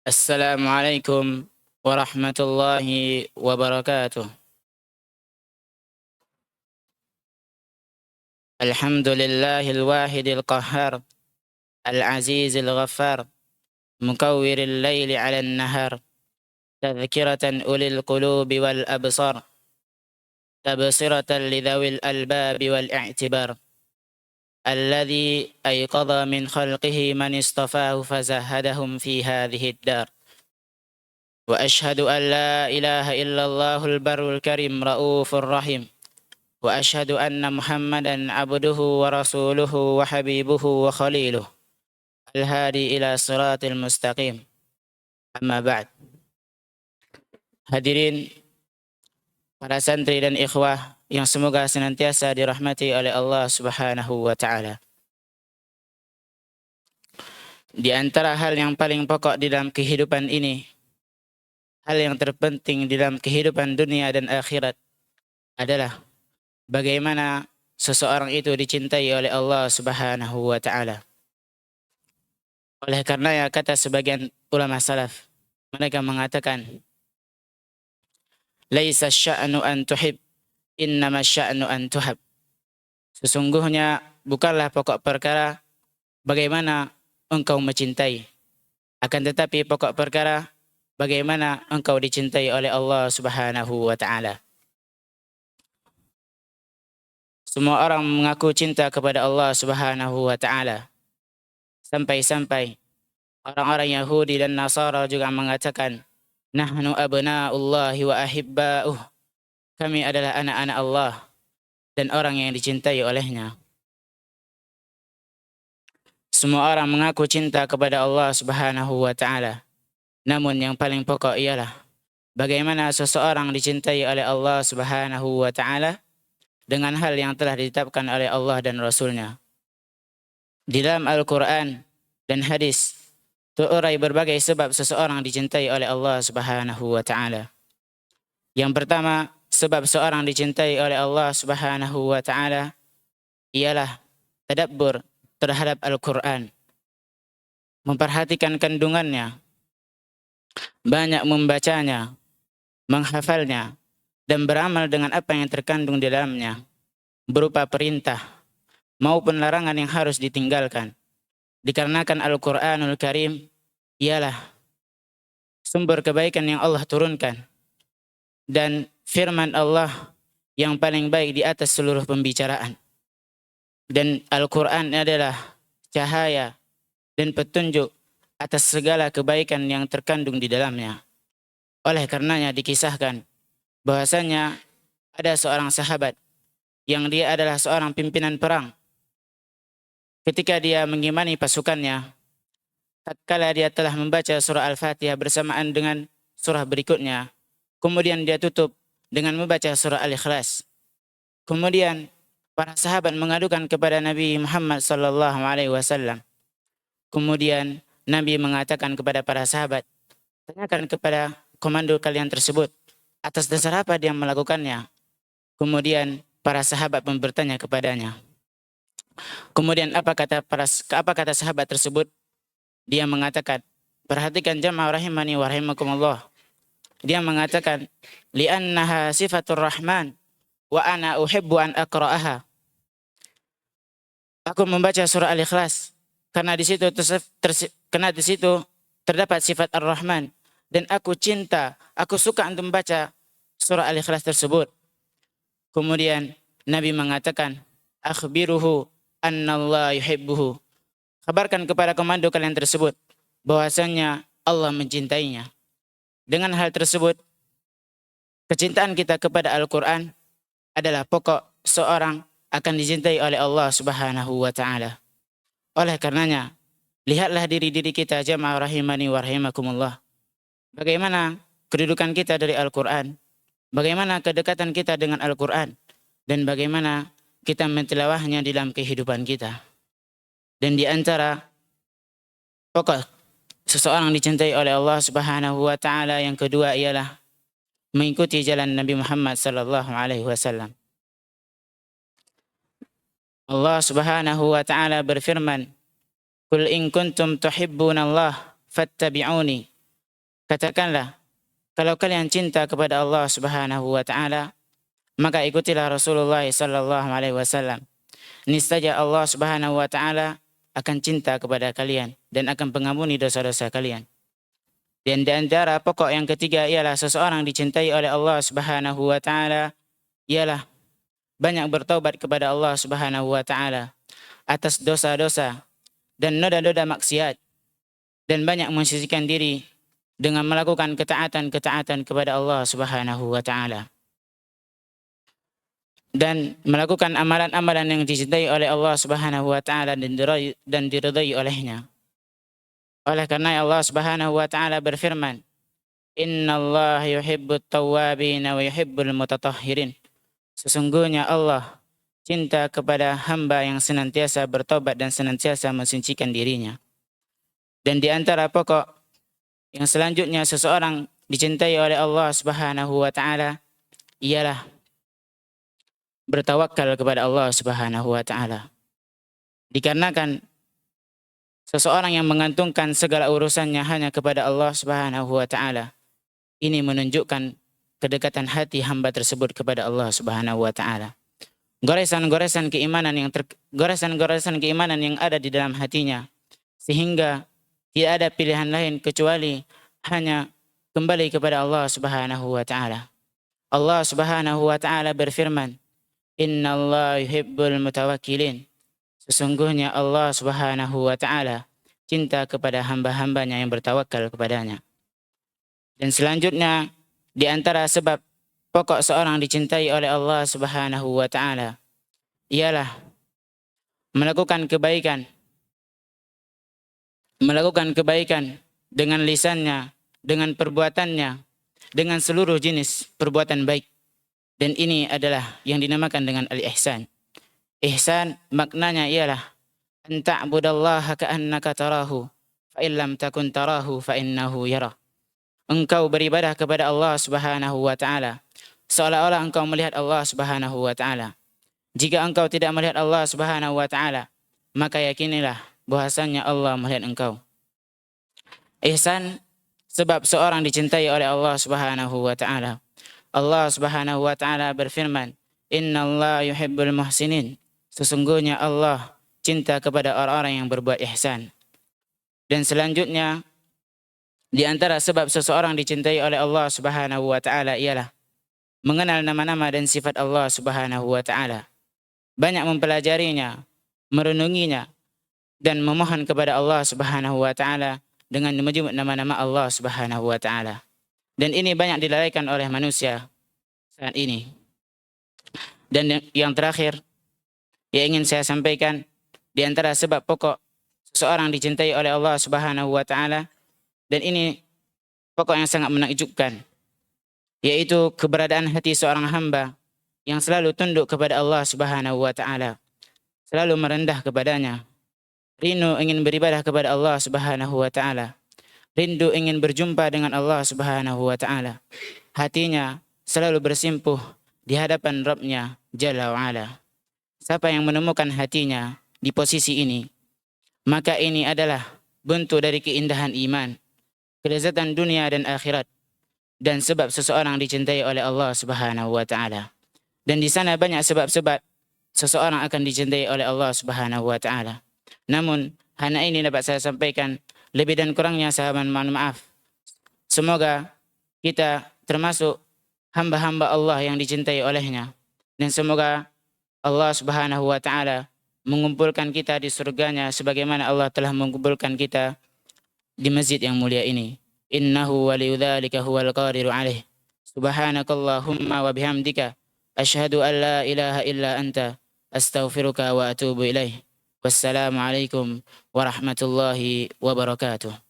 Assalamualaikum warahmatullahi wabarakatuh. Alhamdulillahil wahidil qahhar, al-azizil ghaffar, mukawwiril laili 'alan nahar, tadhkiratan ulil qulubi wal absar, tabsiratan lidzawil albabi wal i'tibar. Alladzi ayqadha min khalqihi man istafahu fazahadahum fi hadhihi ad-dar. Wa ashhadu an la ilaha illallahul barrul karim raufur rahim. وأشهد أن محمدا عبده ورسوله وحبيبه وخليله الهادي إلى صراط المستقيم. Amma ba'd. Hadirin para santri dan ikhwah yang semoga senantiasa dirahmati oleh Allah Subhanahu wa taala. Di antara hal yang paling pokok di dalam kehidupan ini, hal yang terpenting di dalam kehidupan dunia dan akhirat adalah bagaimana seseorang itu dicintai oleh Allah Subhanahu wa taala. Oleh karenanya kata sebagian ulama salaf, mereka mengatakan, laisa sya'nu an tuhib, innama sya'nu an tuhab. Sesungguhnya bukanlah pokok perkara bagaimana engkau mencintai, akan tetapi pokok perkara bagaimana engkau dicintai oleh Allah Subhanahu wa taala. Semua orang mengaku cinta kepada Allah Subhanahu wa taala. Sampai-sampai orang-orang Yahudi dan Nasara juga mengatakan, nahnu abna'ullahi wa ahibba'uh. Kami adalah anak-anak Allah dan orang yang dicintai olehnya. Semua orang mengaku cinta kepada Allah Subhanahu wa taala. Namun yang paling pokok ialah bagaimana seseorang dicintai oleh Allah Subhanahu wa taala dengan hal yang telah ditetapkan oleh Allah dan Rasul-Nya. Di dalam Al-Quran dan hadis terurai berbagai sebab seseorang dicintai oleh Allah Subhanahu wa taala. Yang pertama, sebab seorang dicintai oleh Allah Subhanahu wa taala ialah tadabbur terhadap Al-Quran. Memperhatikan kandungannya, banyak membacanya, menghafalnya, dan beramal dengan apa yang terkandung di dalamnya, berupa perintah maupun larangan yang harus ditinggalkan. Dikarenakan Al-Quranul Karim ialah sumber kebaikan yang Allah turunkan dan firman Allah yang paling baik di atas seluruh pembicaraan. Dan Al-Quran adalah cahaya dan petunjuk atas segala kebaikan yang terkandung di dalamnya. Oleh karenanya dikisahkan bahwasanya ada seorang sahabat yang dia adalah seorang pimpinan perang. Ketika dia mengimani pasukannya, tatkala dia telah membaca surah Al-Fatihah bersamaan dengan surah berikutnya, kemudian dia tutup dengan membaca surah Al-Ikhlas. Kemudian para sahabat mengadukan kepada Nabi Muhammad SAW. Kemudian Nabi mengatakan kepada para sahabat, tanyakan kepada komando kalian tersebut, atas dasar apa dia melakukannya? Kemudian para sahabat pun bertanya kepadanya. Kemudian apa kata sahabat tersebut? Dia mengatakan, perhatikan jamaah rahimani wa rahimakumullah. Dia mengatakan, li'annaha sifatur rahman wa ana uhibbu an aqra'aha. Aku membaca surah Al-Ikhlas karena di situ terdapat sifat Ar-Rahman dan aku suka untuk membaca surah Al-Ikhlas tersebut. Kemudian Nabi mengatakan, akhbiruhu annallaha yuhibbuhu. Kabarkan kepada komando kalian tersebut bahwasanya Allah mencintainya. Dengan hal tersebut, kecintaan kita kepada Al-Quran adalah pokok seorang akan dicintai oleh Allah Subhanahu wa taala. Oleh karenanya, lihatlah diri-diri kita jamaah rahimani wa rahimakumullah. Bagaimana kedudukan kita dari Al-Quran, bagaimana kedekatan kita dengan Al-Quran, dan bagaimana kita mentilawahnya dalam kehidupan kita. Dan di antara pokok seseorang dicintai oleh Allah Subhanahu wa taala yang kedua ialah mengikuti jalan Nabi Muhammad sallallahu alaihi wasallam. Allah Subhanahu wa taala berfirman, "Qul in kuntum tuhibbunallah fattabi'uni Katakanlah, kalau kalian cinta kepada Allah Subhanahu wa taala, maka ikutilah Rasulullah sallallahu alaihi wasallam. Niscaya Allah Subhanahu wa taala akan cinta kepada kalian dan akan mengampuni dosa-dosa kalian. Dan di antara pokok yang ketiga ialah seseorang dicintai oleh Allah Subhanahu wa taala ialah banyak bertaubat kepada Allah Subhanahu wa taala atas dosa-dosa dan noda-noda maksiat, dan banyak mensisihkan diri dengan melakukan ketaatan-ketaatan kepada Allah Subhanahu wa taala, dan melakukan amalan-amalan yang dicintai oleh Allah Subhanahu wa taala dan diridai olehnya. Oleh karena Allah Subhanahu wa taala berfirman, "Innallaha yuhibbut tawwabin wa yuhibbul mutatahhirin." Sesungguhnya Allah cinta kepada hamba yang senantiasa bertobat dan senantiasa mensucikan dirinya. Dan di antara pokok yang selanjutnya seseorang dicintai oleh Allah Subhanahu wa taala ialah bertawakal kepada Allah Subhanahu wa taala. Dikarenakan seseorang yang menggantungkan segala urusannya hanya kepada Allah Subhanahu wa taala, ini menunjukkan kedekatan hati hamba tersebut kepada Allah Subhanahu wa taala. Goresan-goresan keimanan yang ada di dalam hatinya, sehingga tidak ada pilihan lain kecuali hanya kembali kepada Allah Subhanahu wa taala. Allah Subhanahu wa taala berfirman, "Innallaha yuhibbul mutawakkilin." Sesungguhnya Allah Subhanahu wa taala cinta kepada hamba-hambanya yang bertawakal kepadanya. Dan selanjutnya, di antara sebab pokok seorang dicintai oleh Allah Subhanahu wa taala ialah melakukan kebaikan dengan lisannya, dengan perbuatannya, dengan seluruh jenis perbuatan baik. Dan ini adalah yang dinamakan dengan al-ihsan. Ihsan maknanya ialah an ta'budallaha ka'annaka tarahu fa in lam takun tarahu fa innahu yarah. Engkau beribadah kepada Allah Subhanahu wa taala seolah-olah engkau melihat Allah Subhanahu wa taala. Jika engkau tidak melihat Allah Subhanahu wa taala, maka yakinilah bahwasannya Allah melihat engkau. Ihsan sebab seorang dicintai oleh Allah Subhanahu wa taala. Allah Subhanahu wa taala berfirman, "Innallaha yuhibbul muhsinin." Sesungguhnya Allah cinta kepada orang-orang yang berbuat ihsan. Dan selanjutnya, di antara sebab seseorang dicintai oleh Allah Subhanahu wa taala ialah mengenal nama-nama dan sifat Allah Subhanahu wa taala. Banyak mempelajarinya, merenunginya, dan memohon kepada Allah Subhanahu wa taala dengan menyebut nama-nama Allah Subhanahu wa taala. Dan ini banyak dilalaikan oleh manusia saat ini. Dan yang terakhir yang ingin saya sampaikan, di antara sebab pokok seseorang dicintai oleh Allah Subhanahu wa taala, dan ini pokok yang sangat menakjubkan, yaitu keberadaan hati seorang hamba yang selalu tunduk kepada Allah Subhanahu wa taala, selalu merendah kepadanya, rindu ingin beribadah kepada Allah Subhanahu wa taala, rindu ingin berjumpa dengan Allah Subhanahu wa taala. Hatinya selalu bersimpuh di hadapan Rabb-Nya Jalla wa Ala. Siapa yang menemukan hatinya di posisi ini, maka ini adalah bentuk dari keindahan iman, kelezatan dunia dan akhirat, dan sebab seseorang dicintai oleh Allah Subhanahu wa taala. Dan di sana banyak sebab-sebab seseorang akan dicintai oleh Allah Subhanahu wa taala. Namun, hanya ini dapat saya sampaikan. Lebih dan kurangnya saya mohon maaf. Semoga kita termasuk hamba-hamba Allah yang dicintai olehnya. Dan semoga Allah Subhanahu wa taala mengumpulkan kita di surganya sebagaimana Allah telah mengumpulkan kita di masjid yang mulia ini. Innahu waliyudzalika huwal qadiru alaih. Subhanakallahumma wa bihamdika asyhadu an la ilaha illa anta astaghfiruka wa atubu ilaih. Wassalamualaikum warahmatullahi wabarakatuh.